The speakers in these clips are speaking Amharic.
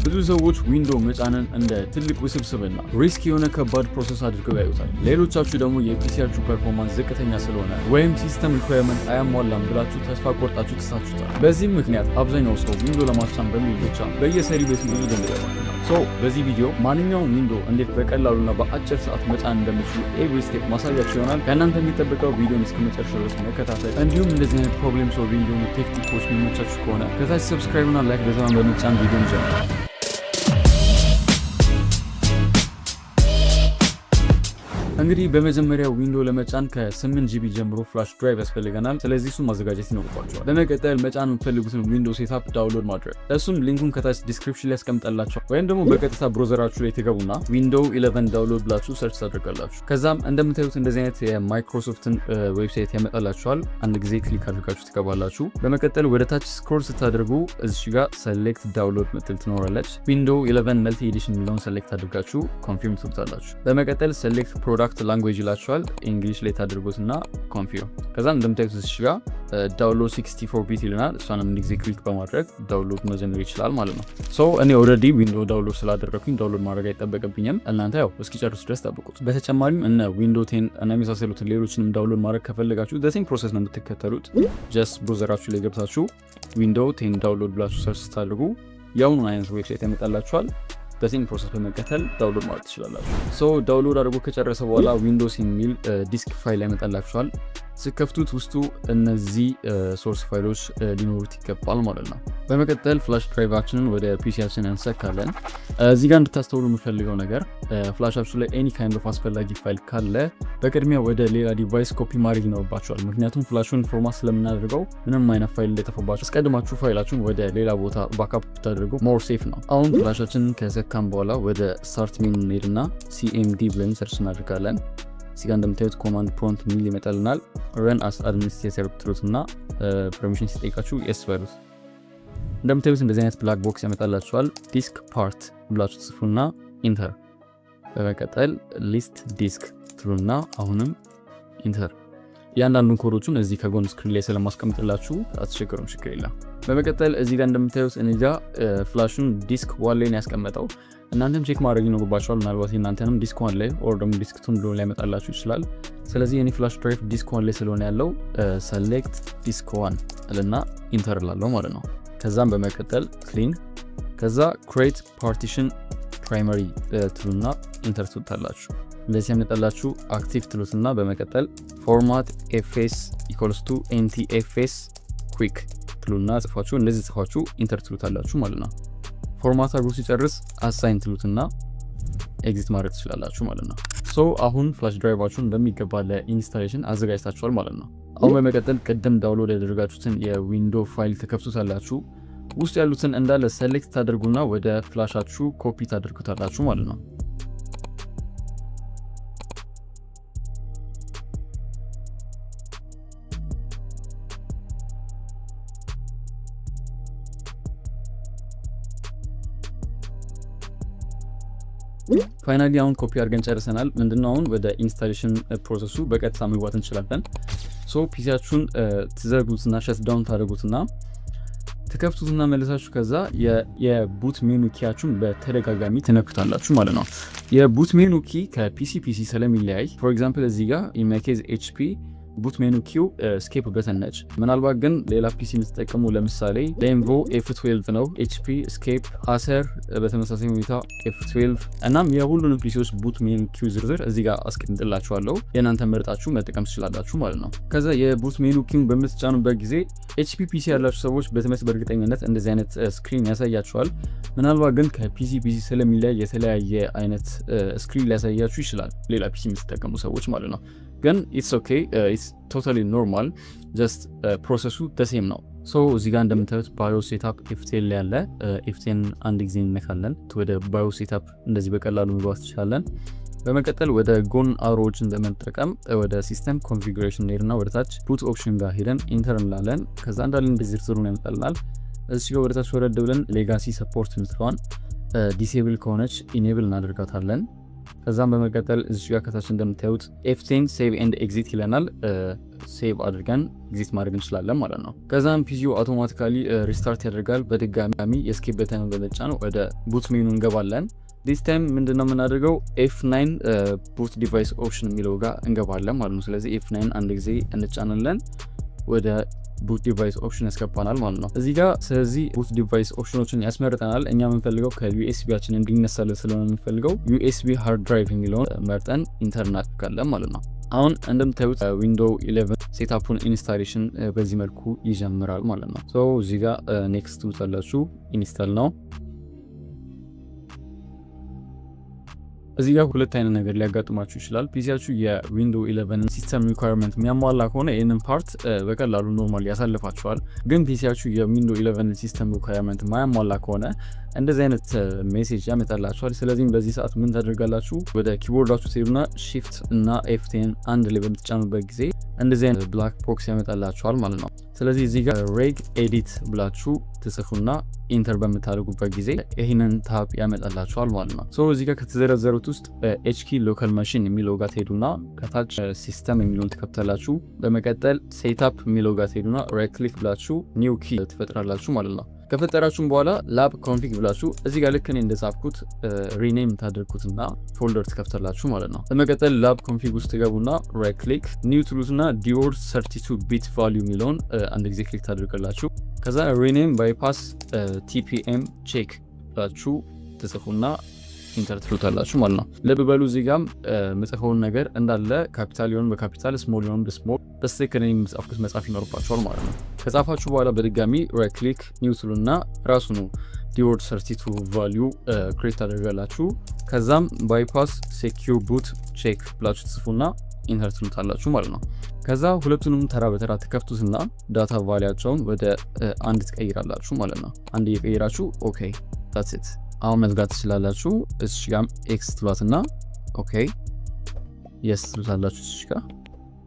ብዙ ሰዎች ዊንዶው መጫንን እንደ ትልቅ ውስብስብና ሪስክ የሆነ ከባድ ፕሮሰስ አድርገው ያዩታል። ሌሎቻችሁ ደግሞ የፒሲያችሁ ፐርፎርማንስ ዝቅተኛ ስለሆነ ወይም ሲስተም ሪኳየርመንት አያሟላም ብላችሁ ተስፋ ቆርጣችሁ ትሳችሁታል። በዚህም ምክንያት አብዛኛው ሰው ዊንዶው ለማስጫን በሚል ብቻ በየሰሪ ቤቱ ብዙ ገንዘብ በዚህ ቪዲዮ ማንኛውም ዊንዶው እንዴት በቀላሉና በአጭር ሰዓት መጫን እንደምትችሉ ኤቭሪ ስቴፕ ማሳያችሁ ይሆናል። ከእናንተ የሚጠበቀው ቪዲዮን እስከ መጨረሻ ድረስ መከታተል እንዲሁም እንደዚህ አይነት ፕሮብሌም ሶልቪንግ የሆኑ ቴክኒኮች የሚመቻችሁ ከሆነ ከታች ሰብስክራይብ እና ላይክ በተማም በመጫን ቪዲዮን ጀምሩ። እንግዲህ በመጀመሪያ ዊንዶው ለመጫን ከ8 ጂቢ ጀምሮ ፍላሽ ድራይቭ ያስፈልገናል። ስለዚህ እሱን ማዘጋጀት ይኖርባችኋል። በመቀጠል መጫን የምትፈልጉትን ዊንዶው ሴትአፕ ዳውንሎድ ማድረግ፣ እሱም ሊንኩን ከታች ዲስክሪፕሽን ላይ ያስቀምጣላችኋል። ወይም ደግሞ በቀጥታ ብሮዘራችሁ ላይ ትገቡና ዊንዶው 11 ዳውንሎድ ብላችሁ ሰርች ታደርጋላችሁ። ከዛም እንደምታዩት እንደዚህ አይነት የማይክሮሶፍትን ዌብሳይት ያመጣላችኋል። አንድ ጊዜ ክሊክ አድርጋችሁ ትገባላችሁ። በመቀጠል ወደ ታች ስክሮል ስታደርጉ እዚህ ጋር ሰሌክት ዳውንሎድ ምትል ትኖራለች። ዊንዶው 11 መልቲ ኤዲሽን የሚለውን ሰሌክት አድርጋችሁ ኮንፊርም ትሉታላችሁ። በመቀጠል ሰሌክት ፕሮዳክት ላንጉዌጅ ይላችኋል። እንግሊሽ ላይ ታደርጉትና ኮንፊርም። ከዛም እንደምታዩት እዚህ ጋር ዳውንሎድ 64 ቢት ይልናል። እሷንም አንድ ጊዜ ክሊክ በማድረግ ዳውንሎድ መጀመር ይችላል ማለት ነው። እኔ ኦልሬዲ ዊንዶው ዳውንሎድ ስላደረኩኝ ዳውንሎድ ማድረግ አይጠበቅብኝም። እናንተ ያው እስኪጨርሱ ድረስ ጠብቁት። በተጨማሪም እነ ዊንዶው 10 እና የመሳሰሉትን ሌሎችንም ዳውንሎድ ማድረግ ከፈለጋችሁ ዘሴም ፕሮሰስ ነው የምትከተሉት። ጀስት ብሮዘራችሁ ላይ ገብታችሁ ዊንዶው 10 ዳውንሎድ ብላችሁ ሰርች ስታደርጉ ያውኑ አይነት ዌብሳይት ያመጣላችኋል። በዚህም ፕሮሰስ በመከተል ዳውንሎድ ማድረግ ትችላላችሁ። ዳውንሎድ አድርጎ ከጨረሰ በኋላ ዊንዶውስ የሚል ዲስክ ፋይል ያመጣላችኋል። ስከፍቱት ውስጡ እነዚህ ሶርስ ፋይሎች ሊኖሩት ይገባል ማለት ነው። በመቀጠል ፍላሽ ድራይቫችንን ወደ ፒሲያችን እንሰካለን። እዚህ ጋር እንድታስተውሉ የምፈልገው ነገር ፍላሻችሁ ላይ ኤኒ ካይንድ ኦፍ አስፈላጊ ፋይል ካለ በቅድሚያ ወደ ሌላ ዲቫይስ ኮፒ ማድረግ ይኖርባችኋል። ምክንያቱም ፍላሹን ፎርማት ስለምናደርገው ምንም አይነት ፋይል እንደተፈባችሁ አስቀድማችሁ ፋይላችሁን ወደ ሌላ ቦታ ባካፕ ብታደርጉ ሞር ሴፍ ነው። አሁን ፍላሻችንን ከሰካም በኋላ ወደ ስታርት ሜኑ እንሄድና ሲኤምዲ ብለን ሰርች እናደርጋለን። እዚጋ እንደምታዩት ኮማንድ ፕሮምፕት ሚል ይመጣልናል። ረን አስ አድሚኒስትሬተር ብትሉትና ፐርሚሽን ሲጠይቃችሁ የስ በሉት። እንደምታዩት እንደዚህ አይነት ብላክ ቦክስ ያመጣላችኋል። ዲስክ ፓርት ብላችሁ ትጽፉና ኢንተር። በመቀጠል ሊስት ዲስክ ትሉና አሁንም ኢንተር። እያንዳንዱን ኮዶቹን እዚህ ከጎን ስክሪን ላይ ስለማስቀምጥላችሁ አትቸገሩም፣ ችግር የለም። በመቀጠል እዚህ ጋር እንደምታዩት እኔጋ ፍላሹን ዲስክ ዋን ላይ ነው ያስቀመጠው። እናንተም ቼክ ማድረግ ይኖርባችኋል። ምናልባት እናንተንም ዲስክ ዋን ላይ ኦር ደግሞ ዲስክ ቱ ብሎ ሊያመጣላችሁ ይችላል። ስለዚህ እኔ ፍላሽ ድራይቭ ዲስክ ዋን ላይ ስለሆነ ያለው ሰሌክት ዲስክ ዋን እልና ኢንተር ላለው ማለት ነው። ከዛም በመቀጠል ክሊን፣ ከዛ ክሬት ፓርቲሽን ፕራይመሪ ትሉና ኢንተር ትሉታላችሁ። እንደዚህ ያመጣላችሁ አክቲቭ ትሉትና በመቀጠል ፎርማት ኤፍኤስ ኢኳልስ ቱ ኤንቲኤፍኤስ ኩዊክ ትሉና ጽፋችሁ እንደዚህ ጽፋችሁ ኢንተር ትሉታላችሁ ማለት ነው። ፎርማት አድርጎ ሲጨርስ አሳይን ትሉትና ኤግዚት ማድረግ ትችላላችሁ ማለት ነው። አሁን ፍላሽ ድራይቫችሁን በሚገባ ለኢንስታሌሽን አዘጋጅታችኋል ማለት ነው። አሁን በመቀጠል ቅድም ዳውንሎድ ያደረጋችሁትን የዊንዶው ፋይል ተከፍቱታላችሁ። ውስጥ ያሉትን እንዳለ ሴሌክት ታደርጉና ወደ ፍላሻችሁ ኮፒ ታደርጉታላችሁ ማለት ነው። ፋይናሊ አሁን ኮፒ አድርገን ጨርሰናል። ምንድነው አሁን ወደ ኢንስታሌሽን ፕሮሰሱ በቀጥታ መግባት እንችላለን። ፒሲያችሁን ትዘጉትና ሸትዳውን ታደርጉትና ትከፍቱትና መልሳችሁ ከዛ የቡት ሜኑ ኪያችሁን በተደጋጋሚ ትነኩታላችሁ ማለት ነው። የቡት ሜኑ ኪ ከፒሲ ስለሚለያይ ፎር ኤግዛምፕል እዚህ ጋር ኢሜኬዝ ኤችፒ ቡት ሜኑ ኪው ስኬፕ በተን ነች። ምናልባት ግን ሌላ ፒሲ የምትጠቀሙ ለምሳሌ ሌንቮ ኤፍ12 ነው፣ ኤችፒ ስኬፕ፣ አሰር በተመሳሳይ ሁኔታ ኤፍ12 እናም የሁሉንም ፒሲዎች ቡት ሜኑ ኪው ዝርዝር እዚህ ጋር አስቀምጥላችኋለሁ። የእናንተ መርጣችሁ መጠቀም ትችላላችሁ ማለት ነው። ከዛ የቡት ሜኑ ኪው በምትጫኑበት ጊዜ ኤችፒ ፒሲ ያላችሁ ሰዎች በእርግጠኝነት እንደዚህ አይነት ስክሪን ያሳያችኋል። ምናልባት ግን ከፒሲ ስለሚለያይ የተለያየ አይነት ስክሪን ሊያሳያችሁ ይችላል ሌላ ፒሲ የምትጠቀሙ ሰዎች ማለት ነው። ግን ኢትስ ኦኬ ኢትስ ቶታሊ ኖርማል ጀስት ፕሮሰሱ ደሴም ነው። እዚህ ጋር እንደምታዩት ባዮስ ሴታፕ ኤፍቴን ላይ ያለ ኤፍቴን አንድ ጊዜ እንነካለን። ወደ ባዮስ ሴታፕ እንደዚህ በቀላሉ መግባት ትችላለን። በመቀጠል ወደ ጎን አሮዎችን በመጠቀም ወደ ሲስተም ኮንፊግሬሽን ሄድና ወደ ታች ቡት ኦፕሽን ጋር ሄደን ኢንተር እንላለን። ከዛ እንዳለ እንደዚህ ዝርዝሩን ያመጣልናል። እዚህ ጋር ወደ ታች ወረድ ብለን ሌጋሲ ሰፖርት ምትለዋን ዲሴብል ከሆነች ኢኔብል እናደርጋታለን። ከዛም በመቀጠል እዚህ ጋር ከታች እንደምታዩት F10 ሴቭ ኤንድ ኤግዚት ይለናል። ሴቭ አድርገን ኤግዚት ማድረግ እንችላለን ማለት ነው። ከዛም ፒሲው አውቶማቲካሊ ሪስታርት ያደርጋል። በድጋሚ የስኬፕ በተን በመጫን ወደ ቡት ሜኑ እንገባለን። ዲስ ታይም ምንድነው የምናደርገው F9 ቡት ዲቫይስ ኦፕሽን የሚለው ጋር እንገባለን ማለት ነው። ስለዚህ F9 አንድ ጊዜ እንጫናለን፣ ወደ ቡት ዲቫይስ ኦፕሽን ያስገባናል ማለት ነው እዚህ ጋር። ስለዚህ ቡት ዲቫይስ ኦፕሽኖችን ያስመርጠናል። እኛ የምንፈልገው ከዩኤስቢያችን እንዲነሳልን ስለሆነ የምንፈልገው ዩኤስቢ ሃርድ ድራይቭ የሚለውን መርጠን ኢንተር እናደርጋለን ማለት ነው። አሁን እንደምታዩት ዊንዶው 11 ሴትአፑን ኢንስታሌሽን በዚህ መልኩ ይጀምራል ማለት ነው። ሶ እዚህ ጋር ኔክስት ትሉታላችሁ። ኢንስታል ነው። እዚህ ጋር ሁለት አይነት ነገር ሊያጋጥማችሁ ይችላል። ፒሲያችሁ የዊንዶው 11 ሲስተም ሪኳየርመንት የሚያሟላ ከሆነ ይህንን ፓርት በቀላሉ ኖርማል ያሳልፋችኋል። ግን ፒሲያችሁ የዊንዶው 11 ሲስተም ሪኳየርመንት ማያሟላ ከሆነ እንደዚህ አይነት ሜሴጅ ያመጣላችኋል። ስለዚህም በዚህ ሰዓት ምን ታደርጋላችሁ? ወደ ኪቦርዳችሁ ትሄዱና ሺፍት እና F10 አንድ ላይ በምትጫኑበት ጊዜ እንደዚህ አይነት ብላክ ቦክስ ያመጣላችኋል ማለት ነው። ስለዚህ እዚህ ጋር ሬግ ኤዲት ብላችሁ ትጽፉና ኢንተር በምታደርጉበት ጊዜ ይህንን ታብ ያመጣላችኋል ማለት ነው። ሶ እዚህ ጋር ከተዘረዘሩት ውስጥ HK ሎካል ማሽን የሚለው ጋር ትሄዱና ከታች ሲስተም የሚለውን ትከፍታላችሁ። በመቀጠል ሴትአፕ የሚለው ጋር ትሄዱና ራይት ክሊክ ብላችሁ ኒው ኪ ትፈጥራላችሁ ማለት ነው። ከፈጠራችሁም በኋላ ላብ ኮንፊግ ብላችሁ እዚህ ጋር ልክ እኔ እንደጻፍኩት ሪኔም ታደርጉትና ፎልደር ትከፍታላችሁ ማለት ነው። በመቀጠል ላብ ኮንፊግ ውስጥ ትገቡና ራይት ክሊክ ኒው ትሉትና ዲዮር 32 ቢት ቫልዩ የሚለውን አንድ ጊዜ ክሊክ ታደርጋላችሁ። ከዛ ሪኔም ባይፓስ ቲፒኤም ቼክ ብላችሁ ትጽፉና ኢንተር ትሉታላችሁ ማለት ነው። ልብ በሉ እዚህ ጋም መጽፈውን ነገር እንዳለ ካፒታል ይሁን በካፒታል ስሞል ይሁን በስሞል በስተክክል የምጽፉት መጻፍ ይኖርባችኋል ማለት ነው። ከጻፋችሁ በኋላ በድጋሚ ራይት ክሊክ ኒው ትሉና ራሱ ነው ዲወርድ 32 ቫልዩ ክሬት ታደርጋላችሁ። ከዛም ባይፓስ ሴኪዩር ቡት ቼክ ብላችሁ ትጽፉና ኢንተር ትሉታላችሁ ማለት ነው። ከዛ ሁለቱንም ተራ በተራ ተከፍቱትና ዳታ ቫሊያቸውን ወደ አንድ ትቀይራላችሁ ማለት ነው። አንድ እየቀይራችሁ ኦኬ that's it አሁን መዝጋት ትችላላችሁ። እዚህ ጋር ኤክስ ትሏትና ኦኬ የስ ትሉታላችሁ እዚህ ጋር።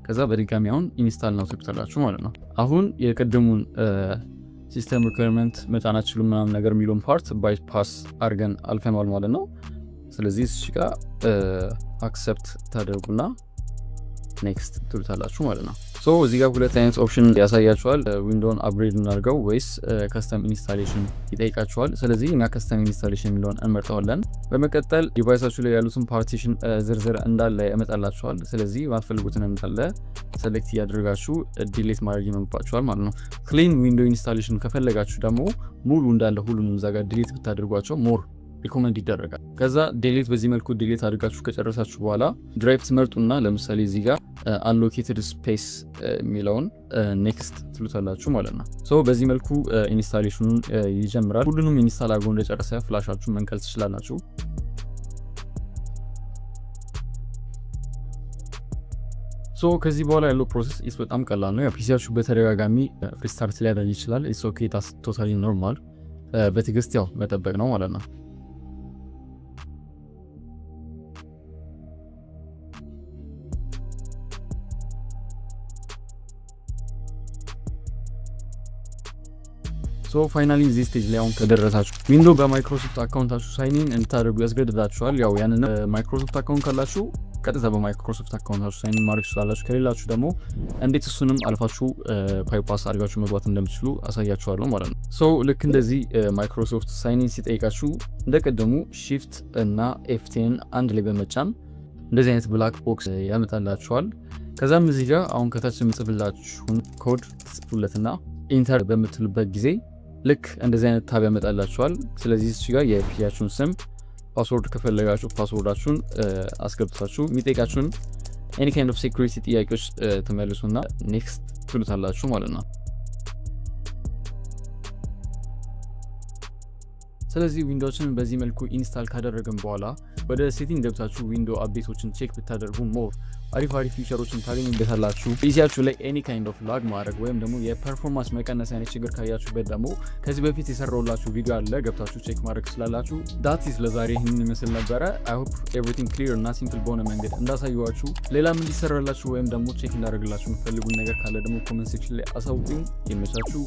ከዛ በድጋሚ አሁን ኢንስታል ነው ትሉታላችሁ ማለት ነው። አሁን የቀደሙን ሲስተም ሪኳየርመንት መጫናችሁ ምናምን ነገር የሚለውን ፓርት ባይፓስ አድርገን አልፈናል ማለት ነው። ስለዚህ እዚህ ጋር አክሰፕት ታደርጉና ኔክስት ትሉታላችሁ ማለት ነው። ሶ እዚህ ጋር ሁለት አይነት ኦፕሽን ያሳያችኋል። ዊንዶውን አፕግሬድ እናድርገው ወይስ ከስተም ኢንስታሌሽን ይጠይቃችኋል። ስለዚህ እኛ ከስተም ኢንስታሌሽን የሚለውን እንመርጠዋለን። በመቀጠል ዲቫይሳችሁ ላይ ያሉትን ፓርቲሽን ዝርዝር እንዳለ ያመጣላችኋል። ስለዚህ ማትፈልጉትን እንዳለ ሴሌክት እያደረጋችሁ ዲሌት ማድረግ ይኖርባችኋል ማለት ነው። ክሊን ዊንዶው ኢንስታሌሽን ከፈለጋችሁ ደግሞ ሙሉ እንዳለ ሁሉንም እዛ ጋር ዲሌት ብታደርጓቸው ሞር ሪኮመንድ ይደረጋል። ከዛ ዲሌት በዚህ መልኩ ዲሌት አድርጋችሁ ከጨረሳችሁ በኋላ ድራይቭ ትመርጡና ለምሳሌ እዚህ ጋር አንሎኬትድ ስፔስ የሚለውን ኔክስት ትሉታላችሁ ማለት ነው። ሶ በዚህ መልኩ ኢንስታሌሽኑን ይጀምራል። ሁሉንም ኢንስታል አድርጎ እንደጨረሰ ፍላሻችሁን መንቀል ትችላላችሁ። ሶ ከዚህ በኋላ ያለው ፕሮሰስ በጣም ቀላል ነው። ፒሲያችሁ በተደጋጋሚ ሪስታርት ሊያደርግ ይችላል። ኢትስ ኦኬ ታስ ቶታሊ ኖርማል። በትዕግስት ያው መጠበቅ ነው ማለት ነው። ሶ ፋይናሊ እዚህ ስቴጅ ላይ አሁን ከደረሳችሁ ዊንዶው በማይክሮሶፍት አካውንታችሁ ሳይን እንድታደርጉ ያስገድዳችኋል። ያው ያንን ማይክሮሶፍት አካውንት ካላችሁ ቀጥታ በማይክሮሶፍት አካውንታችሁ ሳይን ማድረግ ትችላላችሁ። ከሌላችሁ ደግሞ እንዴት እሱንም አልፋችሁ ባይፓስ አድርጋችሁ መግባት እንደምትችሉ አሳያችኋለሁ ማለት ነው። ሶ ልክ እንደዚህ ማይክሮሶፍት ሳይን ሲጠይቃችሁ እንደቀደሙ ሺፍት እና F10 አንድ ላይ በመጫን እንደዚህ አይነት ብላክ ቦክስ ያመጣላችኋል። ከዛም እዚህ ጋር አሁን ከታች የምጽፍላችሁን ኮድ ትጽፉለትና ኢንተር በምትሉበት ጊዜ ልክ እንደዚህ አይነት ታብ ያመጣላችኋል። ስለዚህ እዚህ ጋር የፒሲያችሁን ስም ፓስወርድ ከፈለጋችሁ ፓስወርዳችሁን አስገብታችሁ የሚጠይቃችሁን ኤኒ ካይንድ ኦፍ ሴኩሪቲ ጥያቄዎች ትመልሱና ኔክስት ትሉታላችሁ ማለት ነው። ስለዚህ ዊንዶዎችን በዚህ መልኩ ኢንስታል ካደረግን በኋላ ወደ ሴቲንግ ገብታችሁ ዊንዶ አፕዴቶችን ቼክ ብታደርጉ ሞር አሪፍ ፊቸሮችን ታገኙበታላችሁ። ፒሲያችሁ ላይ ኤኒ ካይንድ ኦፍ ላግ ማድረግ ወይም ደግሞ የፐርፎርማንስ መቀነስ አይነት ችግር ካያችሁበት ደግሞ ከዚህ በፊት የሰራውላችሁ ቪዲዮ አለ፣ ገብታችሁ ቼክ ማድረግ ስላላችሁ። ዳት ኢዝ ለዛሬ ይህንን ይመስል ነበረ። አይ ሆፕ ኤቭሪቲንግ ክሊር እና ሲምፕል በሆነ መንገድ እንዳሳየዋችሁ። ሌላም እንዲሰራላችሁ ወይም ደግሞ ቼክ እንዳደርግላችሁ የምትፈልጉን ነገር ካለ ደግሞ ኮሜንት ሴክሽን ላይ አሳውቁኝ። ይመቻችሁ።